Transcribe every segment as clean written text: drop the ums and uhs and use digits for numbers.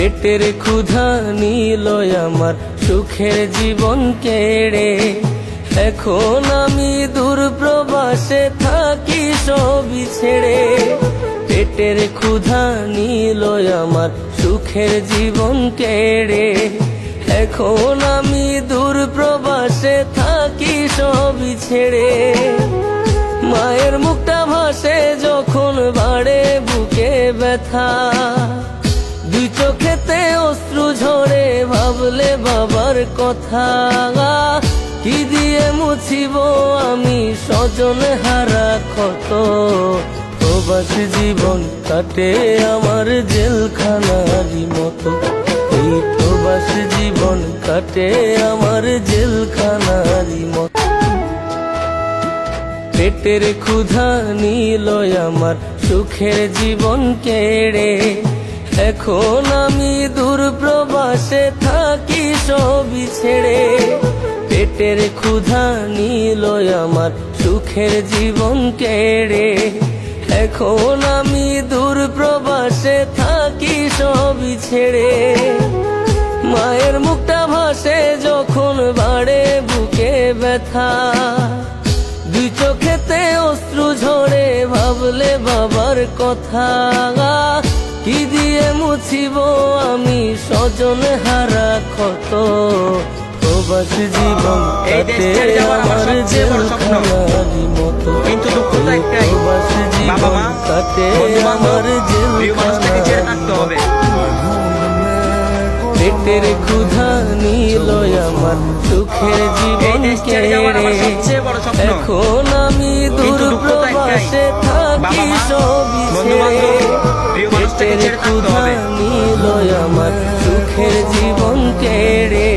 পেটের ক্ষুধা নিল আমার সুখের জীবন কেড়ে। এখন আমি দূর প্রবাসে থাকি সবই ছেড়ে। পেটের ক্ষুধা নিল আমার সুখের জীবন কেড়ে। এখন আমি দূর প্রবাসে থাকি সবই ছেড়ে। মায়ের মুখটা ভাসে যখন বাড়ে বুকে ব্যথা, দুই চোখেতে অশ্রু ঝরে ভাবলে বাবার কথা। কি দিয়ে মুছিব আমি স্বজন হারা ক্ষত, প্রবাসী জীবন কাটে আমার জেলখানারই মতো। এই প্রবাসী জীবন কাটে আমার জেলখানারই মতো। পেটের ক্ষুধা নিল আমার সুখের জীবন কেড়ে। এখন আমি দূর প্রবাসে থাকি সবই ছেড়ে। পেটের ক্ষুধা নিল আমার সুখের জীবন কেড়ে। এখন আমি দূর প্রবাসে থাকি সবই ছেড়ে। মায়ের মুখটা ভাসে যখন বাড়ে বুকে ব্যথা, দুই চোখেতে অশ্রু ঝরে ভাবলে বাবার কথা। কি দিয়ে মুছিব আমি স্বজন হারা ক্ষত, প্রবাসী জীবন কাটে আমার জেলখানারই মতো। প্রবাসী জীবন কাটে আমার জেলখানারই মতো। পেটের ক্ষুধা নিল আমার সুখের জীবন কেড়ে। এখন আমি দূর প্রবাসে থাকি সবই ছেড়ে। পেটের ক্ষুধা নিল আমার সুখের জীবন কেড়ে।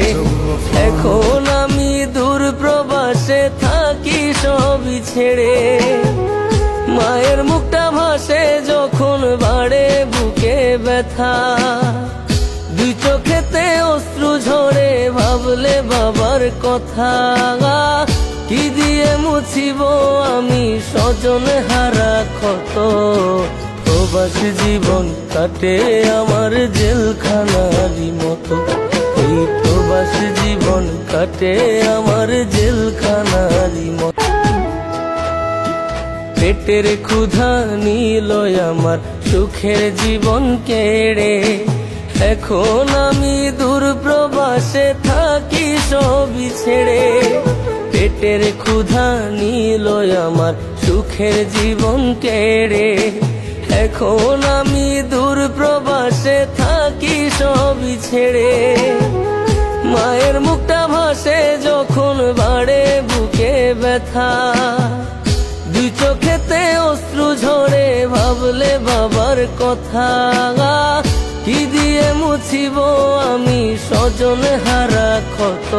এখন আমি দূর প্রবাসে থাকি সবই ছেড়ে। মায়ের মুখটা ভাসে যখন বাড়ে বুকে ব্যথা, দুই চোখেতে অশ্রু ঝরে ভাবলে বাবার কথা। কি দিয়ে মুছিব আমি স্বজন হারা ক্ষত, প্রবাসী জীবন কাটে আমার জেলখানারই মতো। এই প্রবাসী জীবন কাটে আমার জেলখানারই মতো। পেটের ক্ষুধা নিল আমার সুখের জীবন কেড়ে। এখন আমি দূর প্রবাসে থাকি সবই ছেড়ে। পেটের ক্ষুধা নিল আমার সুখের জীবন কেড়ে। এখন আমি দূর প্রবাসে থাকি সবই ছেড়ে। মায়ের মুখটা ভাসে যখন বাড়ে বুকে ব্যথা, দুই চোখেতে অশ্রু ঝরে ভাবলে বাবার কথা। কি দিয়ে মুছিব আমি স্বজন হারা ক্ষত,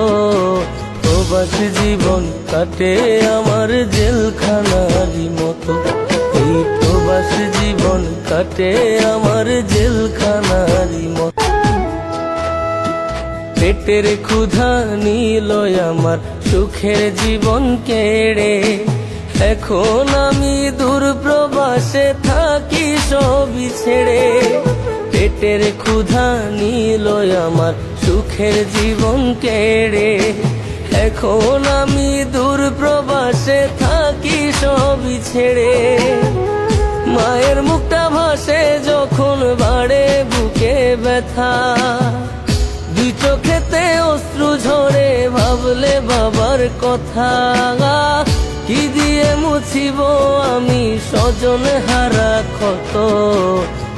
প্রবাসী জীবন কাটে আমার জেলখানারই মতো। এই প্রবাসী জীবন কাটে আমার জেলখানারই মতো। পেটের ক্ষুধা নিল আমার সুখের জীবন কেড়ে। এখন আমি দূর প্রবাসে থাকি সবই ছেড়ে। পেটের ক্ষুধা নিল আমার সুখের জীবন কেড়ে। এখন আমি দূর প্রবাসে থাকি সবই ছেড়ে। মায়ের মুখটা ভাসে যখন বাড়ে বুকে ব্যথা, দুই চোখেতে অশ্রু ঝরে ভাবলে বাবার কথা। কি দিয়ে মুছিব আমি স্বজন হারা ক্ষত,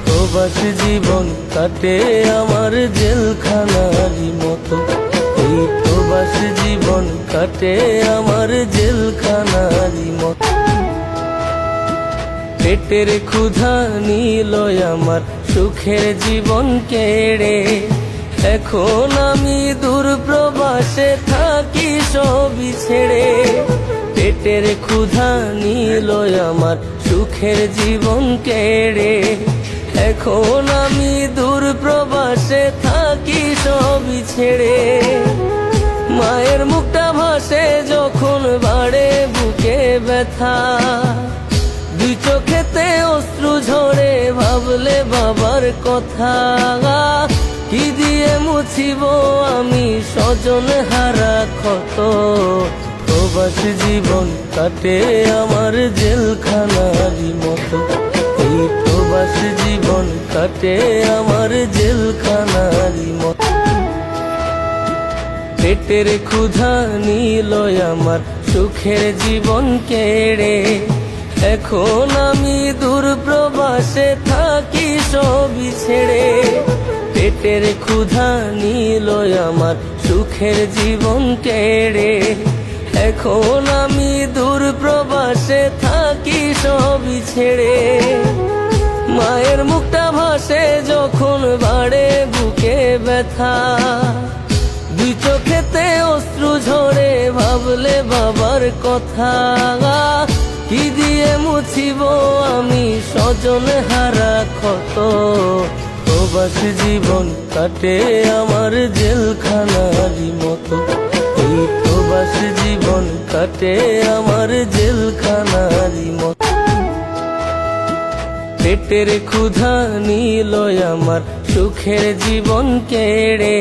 প্রবাসী জীবন কাটে আমার জেলখানারই মতো। এই প্রবাসী জীবন কাটে আমার জেলখানারই মতো। পেটের ক্ষুধা নিল আমার সুখের জীবন কেড়ে। এখন আমি দূর প্রবাসে থাকি সবই ছেড়ে। পেটের ক্ষুধা নিল আমার সুখের জীবন কেড়ে। এখন আমি দূর প্রবাসে থাকি সবই ছেড়ে। মায়ের মুখটা ভাসে যখন বাড়ে বুকে ব্যথা, দুই চোখেতে অশ্রু ঝরে ভাবলে বাবার কথা। কি দিয়ে মুছিব আমি স্বজন হারা ক্ষত। প্রবাসী জীবন কাটে আমার জেলখানারই মতো, এই প্রবাসী জীবন কাটে আমার জেলখানারই মতো। পেটের ক্ষুধা নিল আমার সুখের জীবন কেড়ে, এখন আমি দূর প্রবাসে থাকি সবই ছেড়ে। পেটের ক্ষুধা নিল আমার সুখের জীবন কেড়ে, এখন আমি দূর প্রবাসে থাকি সবই ছেড়ে। মায়ের মুখটা ভাসে যখন বাড়ে বুকে ব্যথা, দুই চোখেতে অশ্রু ঝরে ভাবলে বাবার কথা। কি দিয়ে মুছিব আমি স্বজন হারা ক্ষত, প্রবাসী জীবন কাটে আমার জেলখানারই মতো, এই প্রবাসী জীবন কাটে আমার জেলখানারই মতো। পেটের ক্ষুধা নিল আমার সুখের জীবন কেড়ে,